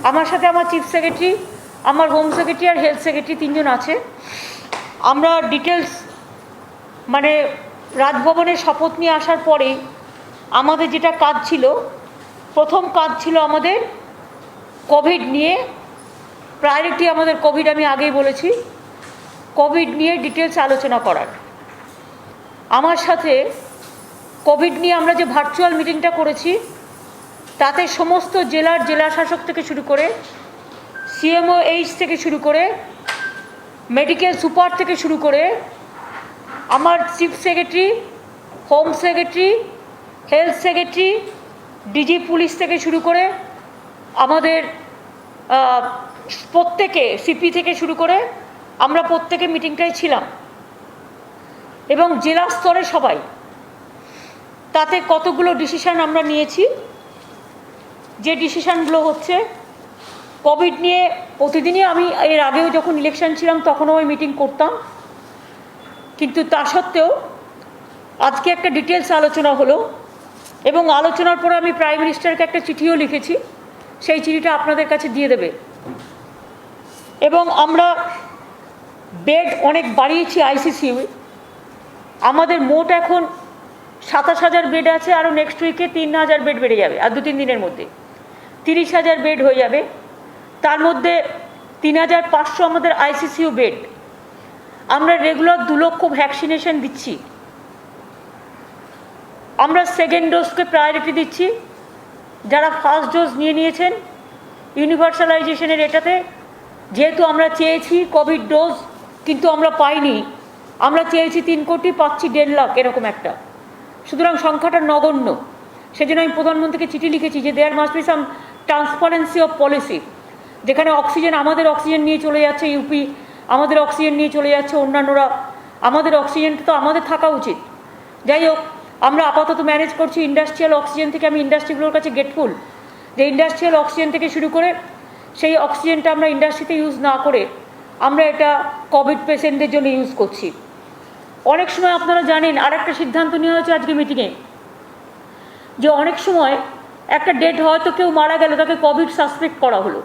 আমার সাথে আমার চিফ সেক্রেটারি, আমার হোম সেক্রেটারি আর হেলথ সেক্রেটারি তিনজন আছে। আমরা ডিটেলস মানে রাজভবনের শপথ নিয়ে আসার পরে আমাদের যেটা কাজ ছিল, প্রথম কাজ ছিল আমাদের কোভিড নিয়ে প্রায়োরিটি। আমাদের কোভিড, আমি আগেই বলেছি, কোভিড নিয়ে ডিটেলস আলোচনা করার। আমার সাথে কোভিড নিয়ে আমরা যে ভার্চুয়াল মিটিংটা করেছি তাতে সমস্ত জেলা শাসক থেকে শুরু করে CMOH থেকে শুরু করে মেডিকেল সুপার থেকে শুরু করে আমার chief secretary, home secretary, health secretary, DG police থেকে শুরু করে আমাদের প্রত্যেকে, সিপি থেকে শুরু করে আমরা প্রত্যেকে মিটিংটায় ছিলাম এবং জেলা স্তরে সবাই। তাতে কতগুলো ডিসিশান আমরা নিয়েছি। যে ডিসিশানগুলো হচ্ছে, কোভিড নিয়ে প্রতিদিনই, আমি এর আগেও যখন ইলেকশন ছিলাম তখনও ওই মিটিং করতাম, কিন্তু তা সত্ত্বেও আজকে একটা ডিটেলস আলোচনা হলো এবং আলোচনার পরে আমি প্রাইম মিনিস্টারকে একটা চিঠিও লিখেছি, সেই চিঠিটা আপনাদের কাছে দিয়ে দেবে। এবং আমরা বেড অনেক বাড়িয়েছি ICCU। আমাদের মোট এখন 27,000 বেড আছে, আরও নেক্সট উইকে 3,000 বেড বেড়ে যাবে, আর 2-3 দিনের মধ্যে 30,000 বেড হয়ে যাবে। তার মধ্যে 3,500 আমাদের ICCU বেড। আমরা রেগুলার 2 লক্ষ ভ্যাকসিনেশন দিচ্ছি। আমরা সেকেন্ড ডোজকে প্রায়োরিটি দিচ্ছি। যারা ফার্স্ট ডোজ নিয়েছেন ইউনিভার্সালাইজেশনের এটাতে, যেহেতু আমরা চেয়েছি কোভিড ডোজ কিন্তু আমরা পাইনি, আমরা চেয়েছি 3 কোটি, পাচ্ছি 1.5 লাখ, এরকম একটা। সুতরাং সংখ্যাটা নগণ্য। সেজন্য আমি প্রধানমন্ত্রীকে চিঠি লিখেছি যে there must be some transparency of policy. যেখানে অক্সিজেন, আমাদের অক্সিজেন নিয়ে চলে যাচ্ছে ইউপি, আমাদের অক্সিজেন নিয়ে চলে যাচ্ছে অন্যান্যরা, আমাদের অক্সিজেনটা তো আমাদের থাকা উচিত। যাই হোক, আমরা আপাতত ম্যানেজ করছি ইন্ডাস্ট্রিয়াল অক্সিজেন থেকে। আমি ইন্ডাস্ট্রিগুলোর কাছে গেটফুল যে ইন্ডাস্ট্রিয়াল অক্সিজেন থেকে শুরু করে সেই অক্সিজেনটা আমরা ইন্ডাস্ট্রিতে ইউজ না করে আমরা এটা কোভিড পেশেন্টদের জন্য ইউজ করছি। অনেক সময় আপনারা জানেন আরেকটা সিদ্ধান্ত নেওয়া হয়েছে আজকে মিটিংয়ে, যে অনেক সময় একটা ডেট হয়তো কেউ মারা গেল, তাকে কোভিড সাসপেক্ট করা হলো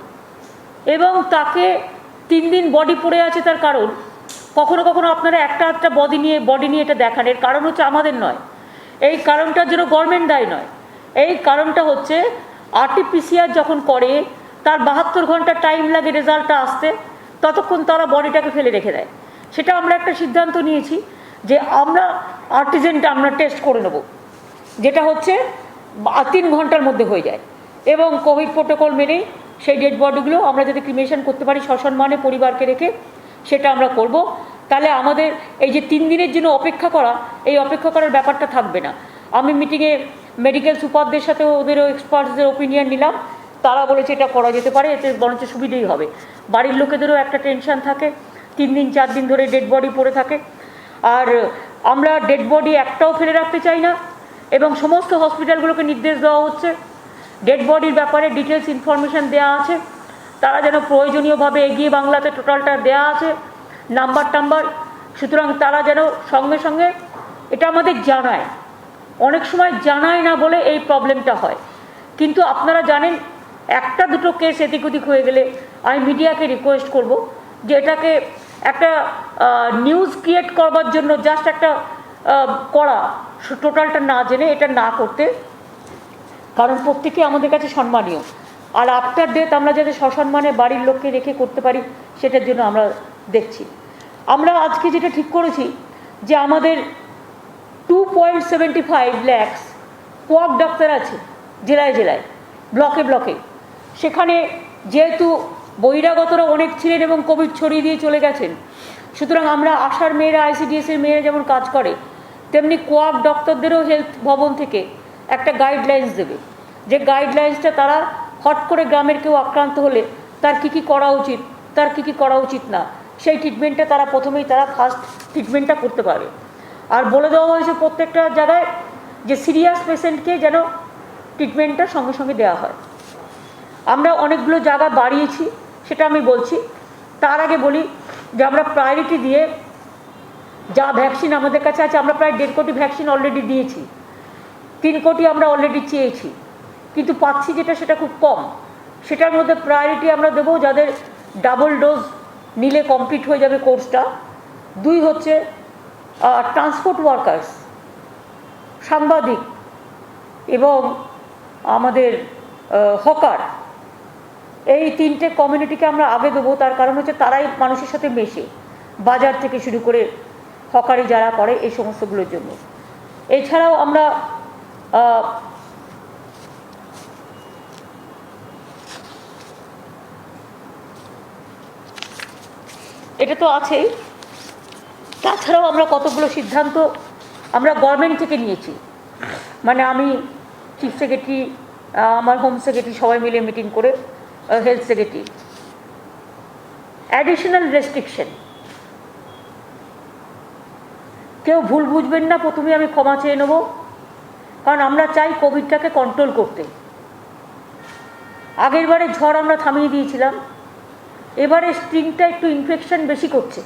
এবং তাকে 3 দিন বডি পড়ে আছে। তার কারণ কখনো কখনো আপনারা একটা বডি নিয়ে এটা দেখান। এর কারণ হচ্ছে আমাদের নয়, এই কারণটার জন্য গভর্নমেন্ট দায়ী নয়। এই কারণটা হচ্ছে RT-PCR যখন করে তার 72 ঘন্টা টাইম লাগে রেজাল্টটা আসতে, ততক্ষণ তারা বডিটাকে ফেলে রেখে দেয়। সেটা আমরা একটা সিদ্ধান্ত নিয়েছি যে আমরা আর্টিজেনটা আমরা টেস্ট করে নেব, যেটা হচ্ছে 3 ঘন্টার মধ্যে হয়ে যায়, এবং কোভিড প্রোটোকল মেনেই সেই ডেড বডিগুলো আমরা যদি ক্রিমেশন করতে পারি সসম্মানে পরিবারকে রেখে, সেটা আমরা করব। তাহলে আমাদের এই যে 3 দিনের জন্য অপেক্ষা করা, এই অপেক্ষা করার ব্যাপারটা থাকবে না। আমি মিটিংয়ে মেডিকেল সুপারদের সাথে ওদেরও এক্সপার্টসদের ওপিনিয়ন নিলাম, তারা বলেছে এটা করা যেতে পারে, এতে বরঞ্চ সুবিধেই হবে। বাড়ির লোকেদেরও একটা টেনশন থাকে, 3 দিন 4 দিন ধরে ডেড বডি পড়ে থাকে। আর আমরা ডেড বডি একটাও ফেলে রাখতে চাই না, এবং সমস্ত হসপিটালগুলোকে নির্দেশ দেওয়া হচ্ছে ডেড বডির ব্যাপারে ডিটেলস ইনফরমেশান দেওয়া আছে, তারা যেন প্রয়োজনীয়ভাবে এগিয়ে বাংলাতে টোটালটা দেওয়া আছে নাম্বার। সুতরাং তারা যেন সঙ্গে সঙ্গে এটা আমাদের জানায়। অনেক সময় জানায় না বলে এই প্রবলেমটা হয়। কিন্তু আপনারা জানেন, 1-2 কেস এদিক ওদিক হয়ে গেলে আমি মিডিয়াকে রিকোয়েস্ট করব যে এটাকে একটা নিউজ ক্রিয়েট করবার জন্য জাস্ট একটা করা, টোটালটা না জেনে এটা না করতে। কারণ প্রত্যেকে আমাদের কাছে সম্মানীয়, আর আফটার ডেথ আমরা যাতে সসম্মানে বাড়ির লোককে রেখে করতে পারি সেটার জন্য আমরা দেখছি। আমরা আজকে যেটা ঠিক করেছি যে আমাদের 2.75 লাখ কোয়াক ডাক্তার আছে জেলায় ব্লকে। সেখানে যেহেতু বহিরাগতরা অনেক ছিলেন এবং কোভিড ছড়িয়ে দিয়ে চলে গেছেন, সুতরাং আমরা আশার মেয়েরা, ICDS-এর মেয়েরা যেমন কাজ করে, তেমনি কোয়াক ডক্টরদেরও হেলথ ভবন থেকে একটা গাইডলাইন্স দেবে, যে গাইডলাইন্সটা তারা হট করে গ্রামের কেউ আক্রান্ত হলে তার কী করা উচিত, তার কী করা উচিত না, সেই ট্রিটমেন্টটা তারা প্রথমেই ফার্স্ট ট্রিটমেন্টটা করতে পারে। আর বলে দেওয়া হয়েছে প্রত্যেকটা জায়গায় যে সিরিয়াস পেশেন্টকে যেন ট্রিটমেন্টটা সঙ্গে সঙ্গে দেওয়া হয়। আমরা অনেকগুলো জায়গা বাড়িয়েছি, সেটা আমি বলছি। তার আগে বলি যে আমরা প্রায়োরিটি দিয়ে যা ভ্যাকসিন আমাদের কাছে আছে, আমরা প্রায় 1.5 কোটি ভ্যাকসিন অলরেডি দিয়েছি। 3 কোটি আমরা অলরেডি চেয়েছি, কিন্তু পাচ্ছি যেটা সেটা খুব কম। সেটার মধ্যে প্রায়োরিটি আমরা দেবো যাদের ডাবল ডোজ নিলে কমপ্লিট হয়ে যাবে কোর্সটা। 2 হচ্ছে ট্রান্সপোর্ট ওয়ার্কার্স, সাংবাদিক এবং আমাদের হকার, এই 3টে কমিউনিটিকে আমরা আগে দেবো। তার কারণ হচ্ছে তারাই মানুষের সাথে মেশে, বাজার থেকে শুরু করে হকারি যারা করে এই সমস্তগুলোর জন্য। এছাড়াও আমরা এটা তো আছেই, তাছাড়াও আমরা কতগুলো সিদ্ধান্ত আমরা গভর্নমেন্ট থেকে নিয়েছি। মানে আমি চিফ সেক্রেটারি, আমার হোম সেক্রেটারি সবাই মিলে মিটিং করে, হেলথ সেক্রেটারি, অ্যাডিশনাল রেস্ট্রিকশন। কেউ ভুল বুঝবেন না, প্রথমে আমি ক্ষমা চেয়ে নেব, কারণ আমরা চাই কোভিডটাকে কন্ট্রোল করতে। আগের বারে ঝড় আমরা থামিয়ে দিয়েছিলাম, এবারে স্ট্রিংটা একটু ইনফেকশন বেশি করছে,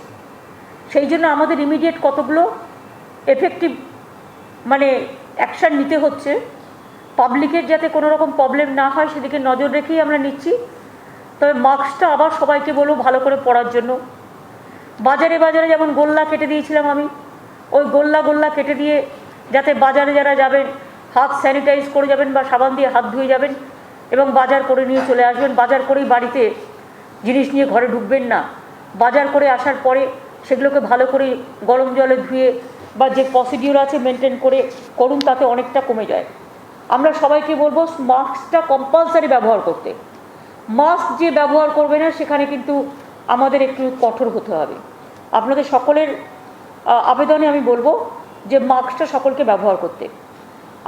সেই জন্য আমাদের ইমিডিয়েট কতগুলো এফেক্টিভ মানে অ্যাকশান নিতে হচ্ছে। পাবলিকের যাতে কোনো রকম প্রবলেম না হয় সেদিকে নজর রেখেই আমরা নিচ্ছি। তবে মাস্কটা আবার সবাইকে বলবো ভালো করে পরার জন্য। বাজারে বাজারে যেমন গোল্লা কেটে দিয়েছিলাম আমি, ওই গোল্লা কেটে দিয়ে যাতে বাজারে যারা যাবেন হাত স্যানিটাইজ করে যাবেন বা সাবান দিয়ে হাত ধুয়ে যাবেন এবং বাজার করে নিয়ে চলে আসবেন। বাজার করেই বাড়িতে জিনিস নিয়ে ঘরে ঢুকবেন না, বাজার করে আসার পরে সেগুলোকে ভালো করে গরম জলে ধুয়ে বা যে প্রসিডিওর আছে মেনটেন করে করুন, তাতে অনেকটা কমে যায়। আমরা সবাইকে বলবো মাস্কটা কম্পালসারি ব্যবহার করতে। মাস্ক যে ব্যবহার করবে না সেখানে কিন্তু আমাদের একটু কঠোর হতে হবে। আপনাদের সকলের আবেদনে আমি বলবো যে মাস্কটা সকলকে ব্যবহার করতে।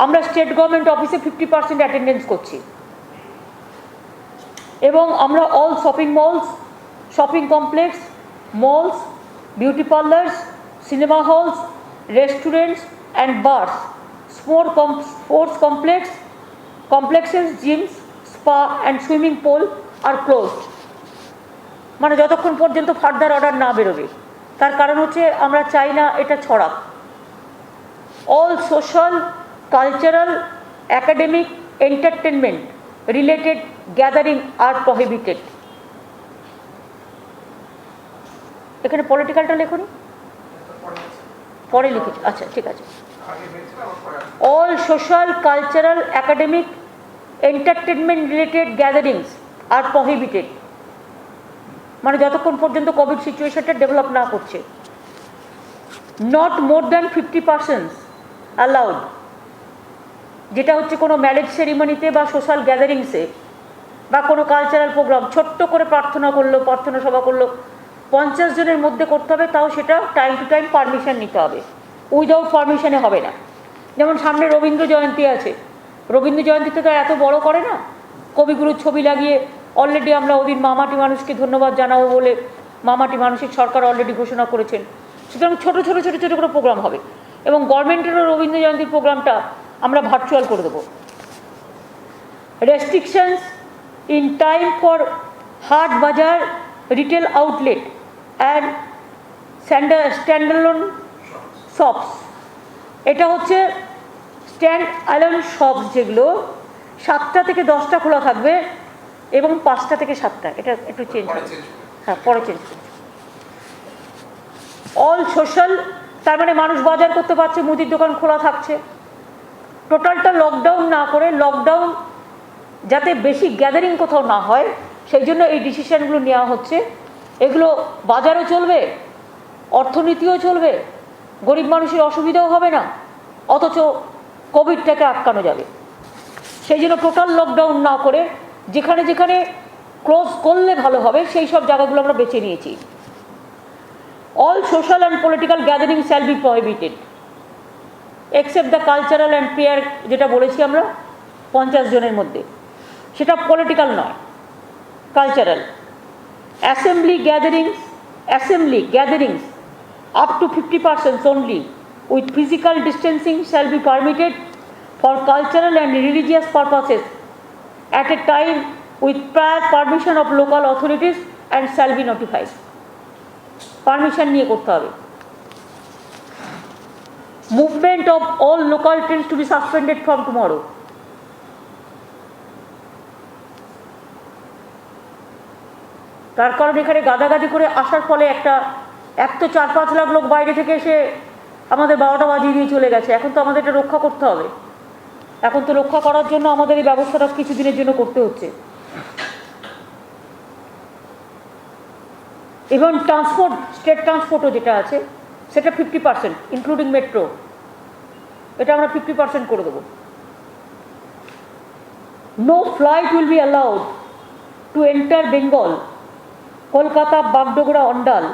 আমরা স্টেট গভর্নমেন্ট অফিসে 50% অ্যাটেন্ডেন্স করছি এবং আমরা all shopping malls, shopping complex, malls, beauty parlours, cinema halls, restaurants and bars, sports complexes, gyms, spa and swimming pool are closed। মানে যতক্ষণ পর্যন্ত ফার্দার অর্ডার না বেরোবে। তার কারণ হচ্ছে আমরা চাই না এটা ছড়াক। All social, cultural, academic, entertainment related gathering are prohibited. এখানে পলিটিক্যালটা লেখুন, পরে লিখেছি, আচ্ছা ঠিক আছে। All social, cultural, academic, entertainment related gatherings are prohibited. মানে যতক্ষণ পর্যন্ত কোভিড সিচুয়েশনটা ডেভেলপ না করছে। নট মোর দ্যান 50% অ্যালাউড, যেটা হচ্ছে কোনো ম্যারেজ সেরিমনিতে বা সোশ্যাল গ্যাদারিংসে বা কোনো কালচারাল প্রোগ্রাম, ছোট্ট করে প্রার্থনা করলো, প্রার্থনা সভা করলো, 50 জনের মধ্যে করতে হবে, তাও সেটা টাইম টু টাইম পারমিশন নিতে হবে। উইদাউট পারমিশনে হবে না। যেমন সামনে রবীন্দ্র জয়ন্তী আছে, রবীন্দ্র জয়ন্তীতে তো এত বড় করে না, কবিগুরুর ছবি লাগিয়ে অলরেডি আমরা ওদিন মামাটি মানুষকে ধন্যবাদ জানাবো বলে মামাটি মানসিক সরকার অলরেডি ঘোষণা করেছেন। সুতরাং ছোটো ছোটো ছোটো ছোটো করে প্রোগ্রাম হবে এবং গভর্নমেন্টেরও রবীন্দ্র জয়ন্তীর প্রোগ্রামটা আমরা ভার্চুয়াল করে দেবো। রেস্ট্রিকশনস ইন টাইম ফর হাট বাজার, রিটেল আউটলেট অ্যান্ড স্ট্যান্ডঅ্যালোন শপস। এটা হচ্ছে স্ট্যান্ড অ্যালোন শপস, যেগুলো 7টা থেকে 10টা খোলা থাকবে এবং 5টা থেকে 7টা। এটা একটু চেঞ্জ হবে, হ্যাঁ পরে চেঞ্জ করবে। অল সোশ্যাল, তার মানে মানুষ বাজার করতে পারছে, মুদির দোকান খোলা থাকছে। টোটালটা লকডাউন না করে, লকডাউন যাতে বেশি গ্যাদারিং কোথাও না হয় সেই জন্য এই ডিসিশানগুলো নেওয়া হচ্ছে। এগুলো বাজারও চলবে, অর্থনীতিও চলবে, গরিব মানুষের অসুবিধাও হবে না, অথচ কোভিডটাকে আটকানো যাবে। সেই জন্য টোটাল লকডাউন না করে যেখানে যেখানে ক্লোজ করলে ভালো হবে সেই সব জায়গাগুলো আমরা বেছে নিয়েছি। All social and political gathering shall be prohibited except the cultural and prayer, যেটা বলেছি আমরা 50 জনের মধ্যে, সেটা পলিটিক্যাল নয়, cultural. Assembly gatherings up to 50% only with physical distancing shall be permitted for cultural and religious purposes at a time with prior permission of local authorities and shall be notified. Permission নিয়ে করতে হবে। Movement of all local trains to be suspended from tomorrow. তার কারণ এখানে গাদাগাদি করে আসার ফলে এক তো 4-5 লাখ লোক বাইরে থেকে এসে আমাদের 12টা বাজিয়ে দিয়ে চলে গেছে। এখন তো আমাদের এটা রক্ষা করতে হবে। এখন তো রক্ষা করার জন্য আমাদের এই ব্যবস্থাটা কিছুদিনের জন্য করতে হচ্ছে। এবং ট্রান্সপোর্ট, স্টেট ট্রান্সপোর্টও যেটা আছে সেটা 50%, ইনক্লুডিং মেট্রো, এটা আমরা 50% করে দেবো। No flight will be allowed to enter Bengal, Kolkata, Bagdogra, Andal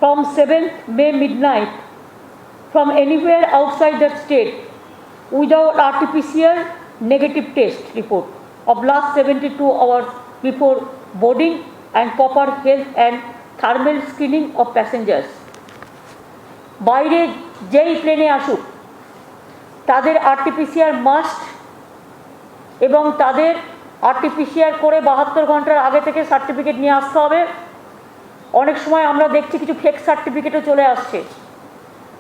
from 7th May midnight from anywhere outside the state without RT-PCR negative test report of last 72 hours before boarding and proper health and thermal screening of passengers. বাইরে যেই প্লেনে আসুক তাদের RT-PCR must এবং তাদের RT-PCR করে 72 ঘন্টার আগে থেকে সার্টিফিকেট নিয়ে আসতে হবে। অনেক সময় আমরা দেখছি কিছু ফেক সার্টিফিকেটও চলে আসছে,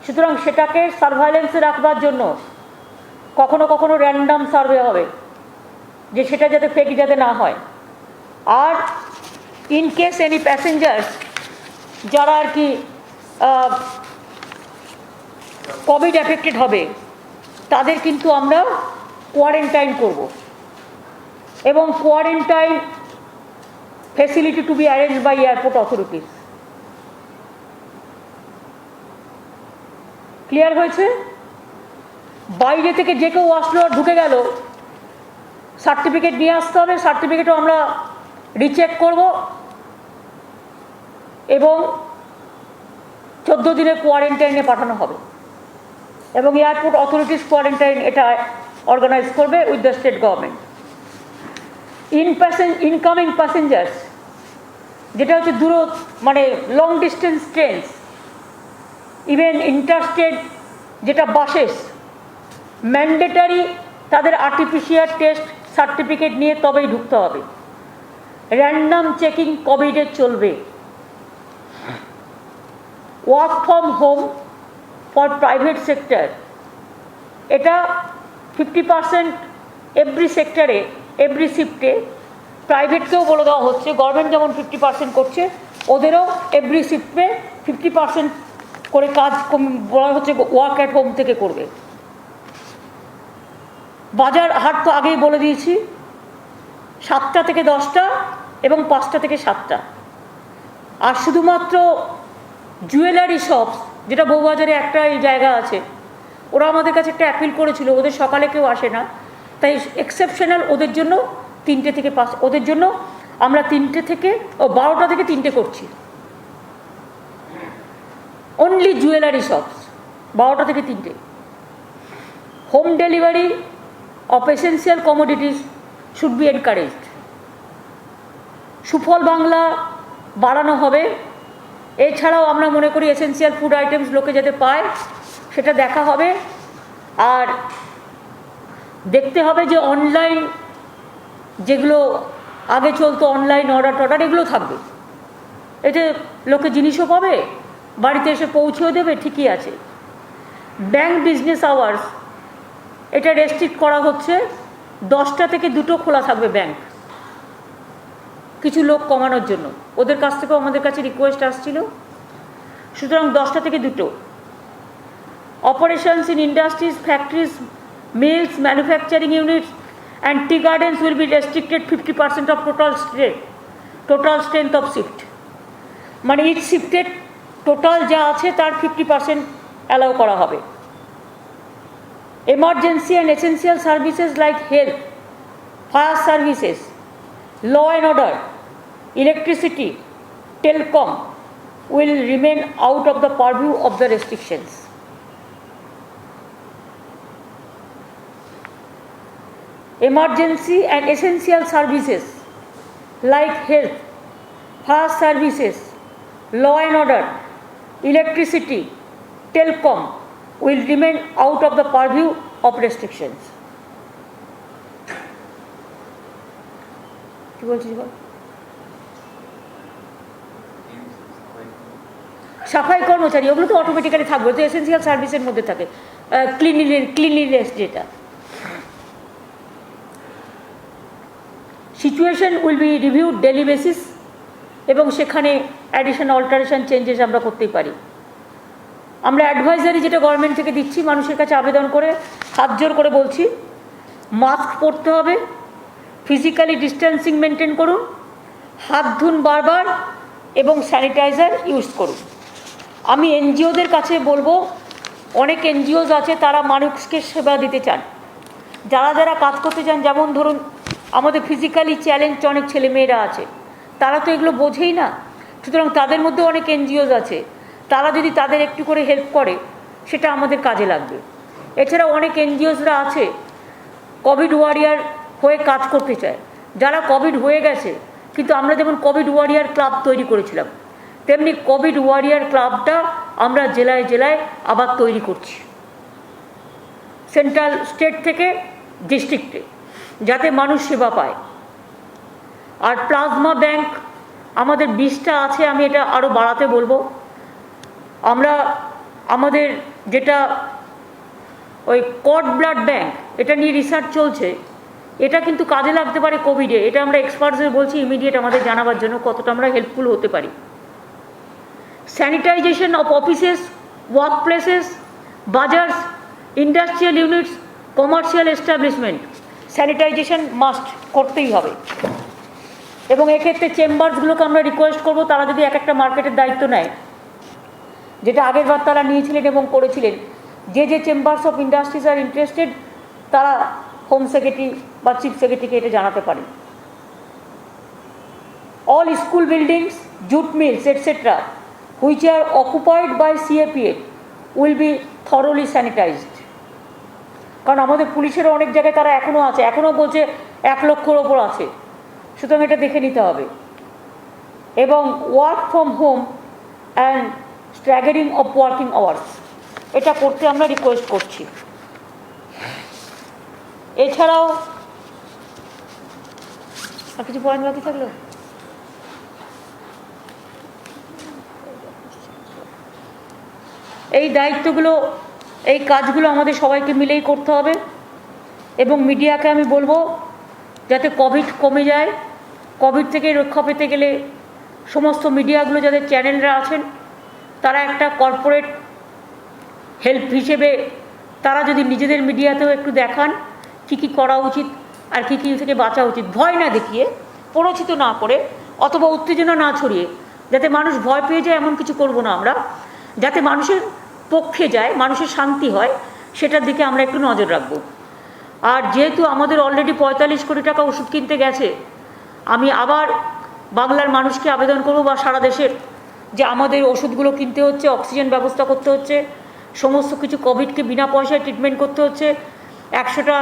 সুতরাং সেটাকে সার্ভাইলেন্সে রাখবার জন্য কখনো কখনো র্যান্ডাম সার্ভে হবে, যে সেটা যাতে ফেক যাতে না হয়। আর ইন কেস এনি প্যাসেঞ্জার্স যারা আর কি কোভিড এফেক্টেড হবে তাদের কিন্তু আমরা কোয়ারেন্টাইন করব এবং quarantine facility to be arranged by airport authorities. Clear হয়েছে? বাইরে থেকে যে কেউ আসলো আর ঢুকে গেল, সার্টিফিকেট নিয়ে আসতে হবে, সার্টিফিকেটও আমরা রিচেক করব এবং 14 দিনের কোয়ারেন্টাইনে পাঠানো হবে এবং এয়ারপোর্ট অথরিটিস কোয়ারেন্টাইন এটা অর্গানাইজ করবে with the state government. Incoming passengers যেটা হচ্ছে মানে long distance trains, even interstate যেটা বাসেস, ম্যান্ডেটারি তাদের RT-PCR টেস্ট সার্টিফিকেট নিয়ে তবেই ঢুকতে হবে। র্যান্ডাম চেকিং কোভিডের চলবে। Work from home for private sector, এটা 50% এভরি সেক্টরে, এভরি শিফটে। প্রাইভেটকেও বলে দেওয়া হচ্ছে, গভর্নমেন্ট যেমন 50% করছে ওদেরও এভরি শিফটে 50% করে কাজ বলা হচ্ছে ওয়ার্ক অ্যাট হোম থেকে করবে। বাজার হাট তো আগেই বলে দিয়েছি 7টা থেকে 10টা এবং 5টা থেকে 7টা। আর শুধুমাত্র জুয়েলারি শপস, যেটা বউবাজারে একটা জায়গা আছে, ওরা আমাদের কাছে একটা অ্যাপিল করেছিল, ওদের সকালে কেউ আসে না, তাই এক্সেপশনাল ওদের জন্য 3টে থেকে 5, ওদের জন্য আমরা 3টে থেকে 12টা থেকে 3টে করছি। অনলি জুয়েলারি শপস 12টা থেকে 3টে। Home delivery of essential commodities should be encouraged. সুফল বাংলা বাড়ানো হবে। এছাড়াও আমরা মনে করি এসেন্সিয়াল ফুড আইটেমস লোকে যাতে পায় সেটা দেখা হবে। আর দেখতে হবে যে অনলাইন যেগুলো আগে চলতো, অনলাইন অর্ডার এগুলো থাকবে, এতে লোকে জিনিসও পাবে, বাড়িতে এসে পৌঁছেও দেবে, ঠিকই আছে। ব্যাংক বিজনেস আওয়ার্স এটা রেস্ট্রিক্ট করা হচ্ছে, 10টা থেকে 2টো খোলা থাকবে ব্যাংক, কিছু লোক কমানোর জন্য। ওদের কাছ থেকেও আমাদের কাছে রিকোয়েস্ট আসছিল, সুতরাং 10টা থেকে 2টো। Operations in industries, factories, mills, manufacturing units and tea gardens will be restricted 50% of total strength of shift, মানে ইচ শিফটের টোটাল যা আছে তার 50% অ্যালাউ করা হবে। Emergency and essential services like health, fire services, law and order, electricity, telecom will remain out of the purview of the restrictions. Emergency and essential services like health, fire services, law and order, electricity, telecom will remain out of the purview of restrictions. কি বলছিস বল? সাফাই কর্মচারী ওগুলো তো automatically থাকবে, তো essential সার্ভিসের মধ্যে থাকে। ক্লিনলিনেস যেটা, situation will be reviewed daily basis এবং সেখানে অ্যাডিশন অল্টারেশন চেঞ্জেস আমরা করতেই পারি। আমরা অ্যাডভাইজারি যেটা গভর্নমেন্ট থেকে দিচ্ছি, মানুষের কাছে আবেদন করে হাত জোর করে বলছি, মাস্ক পরতে হবে, ফিজিক্যালি ডিস্টেন্সিং মেনটেন করুন, হাত ধুন বারবার এবং স্যানিটাইজার ইউজ করুন। আমি এনজিওদের কাছে বলবো, অনেক এনজিওস আছে তারা মানুষকে সেবা দিতে চান, যারা যারা কাজ করতে চান, যেমন ধরুন আমাদের ফিজিক্যালি চ্যালেঞ্জ অনেক ছেলেমেয়েরা আছে, তারা তো এগুলো বোঝেই না, সুতরাং তাদের মধ্যে অনেক এনজিওস আছে, তারা যদি তাদের একটু করে হেল্প করে সেটা আমাদের কাজে লাগবে। এছাড়া অনেক এনজিওসরা আছে কোভিড ওয়ারিয়ার হয়ে কাজ করতে চায়, যারা কোভিড হয়ে গেছে, কিন্তু আমরা যেমন কোভিড ওয়ারিয়ার ক্লাব তৈরি করেছিলাম, তেমনি কোভিড ওয়ারিয়ার ক্লাবটা আমরা জেলায় জেলায় আবার তৈরি করছি, সেন্ট্রাল স্টেট থেকে ডিস্ট্রিক্টে, যাতে মানুষ সেবা পায়। আর প্লাজমা ব্যাংক আমাদের 20টা আছে, আমি এটা আরও বাড়াতে বলবো। আমরা আমাদের যেটা ওই কর্ড ব্লাড ব্যাংক, এটা নিয়ে রিসার্চ চলছে, এটা কিন্তু কাজে লাগতে পারে কোভিডে। এটা আমরা এক্সপার্টসদের বলছি ইমিডিয়েট আমাদের জানাবার জন্য কতটা আমরা হেল্পফুল হতে পারি। Sanitisation of offices, work places, বাজার্স, industrial units, commercial establishment, sanitisation must করতেই হবে। এবং এক্ষেত্রে চেম্বারসগুলোকে আমরা রিকোয়েস্ট করবো, তারা যদি এক একটা মার্কেটের দায়িত্ব নেয়, যেটা আগের বার তারা নিয়েছিলেন এবং করেছিলেন, যে যে chambers of industries are interested তারা হোম সেক্রেটারি বা চিফ সেক্রেটারিকে এটা জানাতে পারেন। All school buildings, jute mills etcetera which are occupied by CAPF will be thoroughly sanitised. কারণ আমাদের পুলিশেরও অনেক জায়গায় তারা এখনও আছে, এখনও বলছে 1 লক্ষর ওপর আছে, সুতরাং এটা দেখে নিতে হবে। এবং work from home and staggering of working hours, এটা করতে আমরা রিকোয়েস্ট করছি। এছাড়াও আর কিছু পয়েন্ট বাকি থাকলো? এই দায়িত্বগুলো, এই কাজগুলো আমাদের সবাইকে মিলেই করতে হবে। এবং মিডিয়াকে আমি বলবো, যাতে কোভিড কমে যায়, কোভিড থেকে রক্ষা পেতে গেলে সমস্ত মিডিয়াগুলো, যাদের চ্যানেলরা আছেন, তারা একটা কর্পোরেট হেল্প হিসেবে তারা যদি নিজেদের মিডিয়াতেও একটু দেখান কী কী করা উচিত আর কী কী থেকে বাঁচা উচিত, ভয় না দেখিয়ে, প্ররোচিত না করে অথবা উত্তেজনা না ছড়িয়ে, যাতে মানুষ ভয় পেয়ে যায় এমন কিছু করব না আমরা, যাতে মানুষের পক্ষে যায়, মানুষের শান্তি হয়, সেটার দিকে আমরা একটু নজর রাখব। আর যেহেতু আমাদের অলরেডি 45 কোটি টাকা ওষুধ কিনতে গেছে, আমি আবার বাংলার মানুষকে আবেদন করব বা সারা দেশের, যে আমাদের ওষুধগুলো কিনতে হচ্ছে, অক্সিজেন ব্যবস্থা করতে হচ্ছে, সমস্ত কিছু কোভিডকে বিনা পয়সায় ট্রিটমেন্ট করতে হচ্ছে। 100টা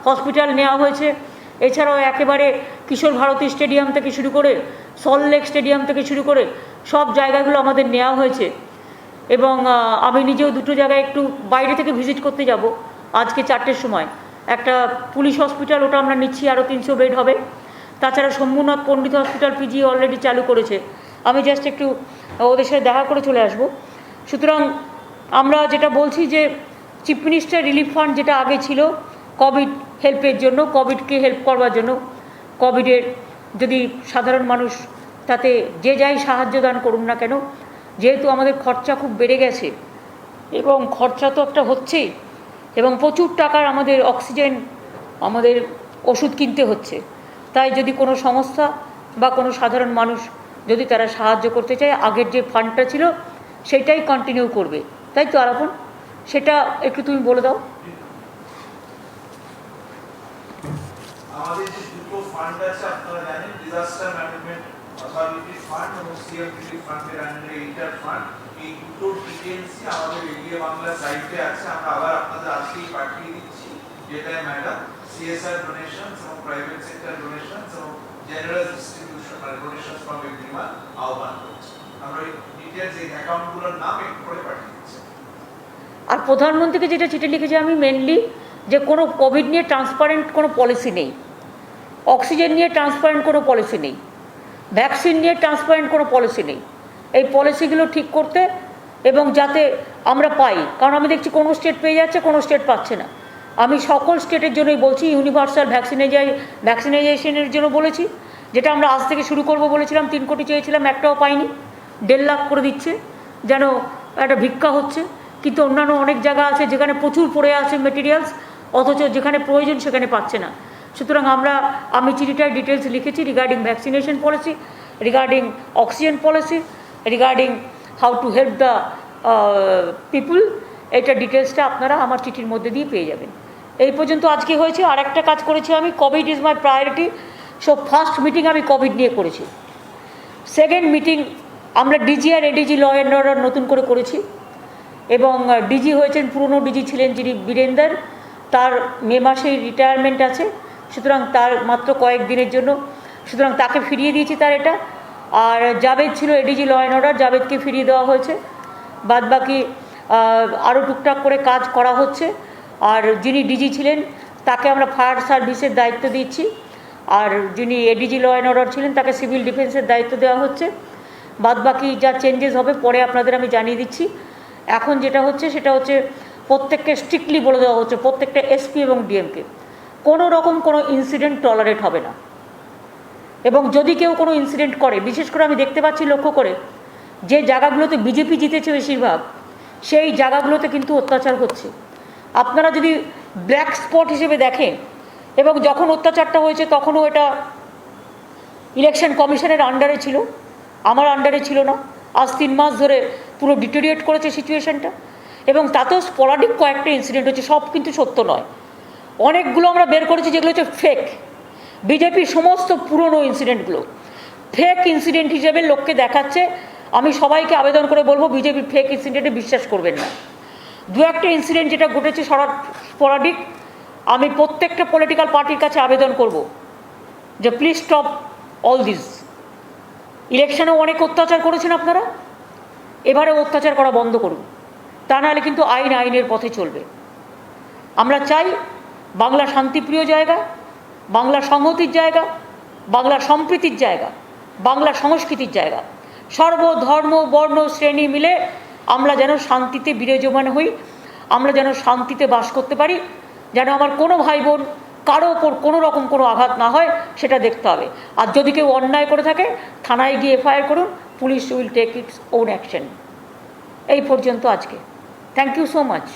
হসপিটাল নেওয়া হয়েছে, এছাড়াও একেবারে কিশোর ভারতী স্টেডিয়াম থেকে শুরু করে সল্টলেক স্টেডিয়াম থেকে শুরু করে সব জায়গাগুলো আমাদের নেওয়া হয়েছে। এবং আমি নিজেও 2টো জায়গায় একটু বাইরে থেকে ভিজিট করতে যাব আজকে 4টের সময়। একটা পুলিশ হসপিটাল, ওটা আমরা নিচ্ছি, আরও 300 বেড হবে। তাছাড়া শম্ভুনাথ পণ্ডিত হসপিটাল পিজি অলরেডি চালু করেছে, আমি জাস্ট একটু ওদের সাথে দেখা করে চলে আসব। সুতরাং আমরা যেটা বলছি যে চিফ মিনিস্টার রিলিফ ফান্ড যেটা আগে ছিল কোভিড হেল্পের জন্য, কোভিডকে হেল্প করবার জন্য, কোভিডের যদি সাধারণ মানুষ তাতে যে যাই সাহায্য দান করুন না কেন, যেহেতু আমাদের খরচা খুব বেড়ে গেছে এবং খরচা তো একটা হচ্ছেই, এবং প্রচুর টাকার আমাদের অক্সিজেন, আমাদের ওষুধ কিনতে হচ্ছে, তাই যদি কোনো সংস্থা বা কোনো সাধারণ মানুষ যদি তারা সাহায্য করতে চায়, আগের যে ফান্ডটা ছিল সেটাই কন্টিনিউ করবে, তাই তো? আর এখন সেটা একটু তুমি বলে দাও। আমাদের যে দুটো ফান্ড আছে আপনারা জানেন, ডিজাস্টার ম্যানেজমেন্ট অথরিটি ফান্ড এবং সিএম রিলিফ ফান্ডের আন্ডারে ইন্টার ফান্ড, এই দুটো ডিটেইলসই আমাদের এরিয়া বাংলা সাইটে আছে। আমরা আবার আপনাদের আজকেই পাঠিয়ে দিচ্ছি, যেটা ম্যাডাম সিএসআর ডোনেশনস এবং প্রাইভেট সেক্টর ডোনেশনস এবং জেনারেল ডিস্ট্রিবিউশন আর ডোনেশনস ফ্রম এভরিওয়ান আহ্বান করছি। আমরা এই ডিটেইলস, এই অ্যাকাউন্টগুলোর নাম একটু করে পাঠিয়ে দিচ্ছি। আর প্রধানমন্ত্রীকে যেটা চিঠি লিখেছি আমি মেনলি, যে কোনো কোভিড নিয়ে ট্রান্সপারেন্ট কোনো পলিসি নেই, অক্সিজেন নিয়ে ট্রান্সপারেন্ট কোনো পলিসি নেই, ভ্যাকসিন নিয়ে ট্রান্সপারেন্ট কোনো পলিসি নেই। এই পলিসিগুলো ঠিক করতে এবং যাতে আমরা পাই, কারণ আমি দেখছি কোনো স্টেট পেয়ে যাচ্ছে, কোনো স্টেট পাচ্ছে না। আমি সকল স্টেটের জন্যই বলছি, ইউনিভার্সাল ভ্যাকসিনাইজেশনের জন্য বলেছি, যেটা আমরা আজ থেকে শুরু করব বলেছিলাম। 3 কোটি চেয়েছিলাম, একটাও পাইনি। 1.5 লাখ করে দিচ্ছে, যেন একটা ভিক্ষা হচ্ছে। কিন্তু অন্যান্য অনেক জায়গা আছে যেখানে প্রচুর পড়ে আছে মেটেরিয়ালস, অথচ যেখানে প্রয়োজন সেখানে পাচ্ছে না। সুতরাং আমি চিঠিটায় ডিটেলস লিখেছি regarding vaccination policy, regarding oxygen policy, regarding how to help the people. এটা ডিটেলসটা আপনারা আমার চিঠির মধ্যে দিয়ে পেয়ে যাবেন। এই পর্যন্ত আজকে হয়েছে। আর একটা কাজ করেছি আমি, COVID is my priority. So first meeting আমি কোভিড নিয়ে করেছি। সেকেন্ড মিটিং আমরা ডিজি আর এডিজি ল অ্যান্ড অর্ডার নতুন করে করেছি, এবং ডিজি হয়েছেন, পুরনো ডিজি ছিলেন যিনি বীরেন্দর, তার মে মাসেই রিটায়ারমেন্ট আছে। সুতরাং তার মাত্র কয়েকদিনের জন্য, সুতরাং তাকে ফিরিয়ে দিয়েছি তার এটা। আর জাভেদ ছিল এডিজি ল অ্যান্ড অর্ডার, জাভেদকে ফিরিয়ে দেওয়া হয়েছে। বাদবাকি আরও টুকটাক করে কাজ করা হচ্ছে। আর যিনি ডিজি ছিলেন তাকে আমরা ফায়ার সার্ভিসের দায়িত্ব দিচ্ছি, আর যিনি এডিজি ল অ্যান্ড অর্ডার ছিলেন তাকে সিভিল ডিফেন্সের দায়িত্ব দেওয়া হচ্ছে। বাদবাকি যা চেঞ্জেস হবে পরে আপনাদের আমি জানিয়ে দিচ্ছি। এখন যেটা হচ্ছে সেটা হচ্ছে প্রত্যেককে স্ট্রিক্টলি বলে দেওয়া হচ্ছে, প্রত্যেকটা এসপি এবং ডিএমকে, কোনো রকম কোনো ইনসিডেন্ট টলারেট হবে না। এবং যদি কেউ কোনো ইনসিডেন্ট করে, বিশেষ করে আমি দেখতে পাচ্ছি লক্ষ্য করে, যে জায়গাগুলোতে বিজেপি জিতেছে বেশিরভাগ, সেই জায়গাগুলোতে কিন্তু অত্যাচার হচ্ছে। আপনারা যদি ব্ল্যাক স্পট হিসেবে দেখেন, এবং যখন অত্যাচারটা হয়েছে তখনও এটা ইলেকশন কমিশনের আন্ডারে ছিল, আমার আন্ডারে ছিল না। আজ 3 মাস ধরে পুরো ডিটেরিয়েট করেছে সিচুয়েশনটা, এবং তাতেও স্পরাডিক কয়েকটা ইনসিডেন্ট হচ্ছে, সব কিন্তু সত্য নয়। অনেকগুলো আমরা বের করেছি যেগুলো হচ্ছে ফেক। বিজেপির সমস্ত পুরনো ইনসিডেন্টগুলো ফেক ইনসিডেন্ট হিসেবে লোককে দেখাচ্ছে। আমি সবাইকে আবেদন করে বলবো বিজেপির ফেক ইনসিডেন্টে বিশ্বাস করবেন না। 2-1টা ইনসিডেন্ট যেটা ঘটেছে স্পরাডিক, আমি প্রত্যেকটা পলিটিক্যাল পার্টির কাছে আবেদন করব যে প্লিজ স্টপ অল দিস। ইলেকশনেও অনেক অত্যাচার করেছেন আপনারা, এবারে অত্যাচার করা বন্ধ করুন, তা নাহলে কিন্তু আইনের পথে চলবে। আমরা চাই বাংলা শান্তিপ্রিয় জায়গা, বাংলা সংহতির জায়গা, বাংলা সম্প্রীতির জায়গা, বাংলা সংস্কৃতির জায়গা। সর্বধর্ম বর্ণ শ্রেণী মিলে আমরা যেন শান্তিতে বিরাজমান হই, আমরা যেন শান্তিতে বাস করতে পারি, যেন আমার কোনো ভাই বোন কারো ওপর কোনো রকম কোনো আঘাত না হয়, সেটা দেখতে হবে। আর যদি কেউ অন্যায় করে থাকে থানায় গিয়ে এফআইআর করুন, police will take its own action. এই পর্যন্ত আজকে। Thank you so much.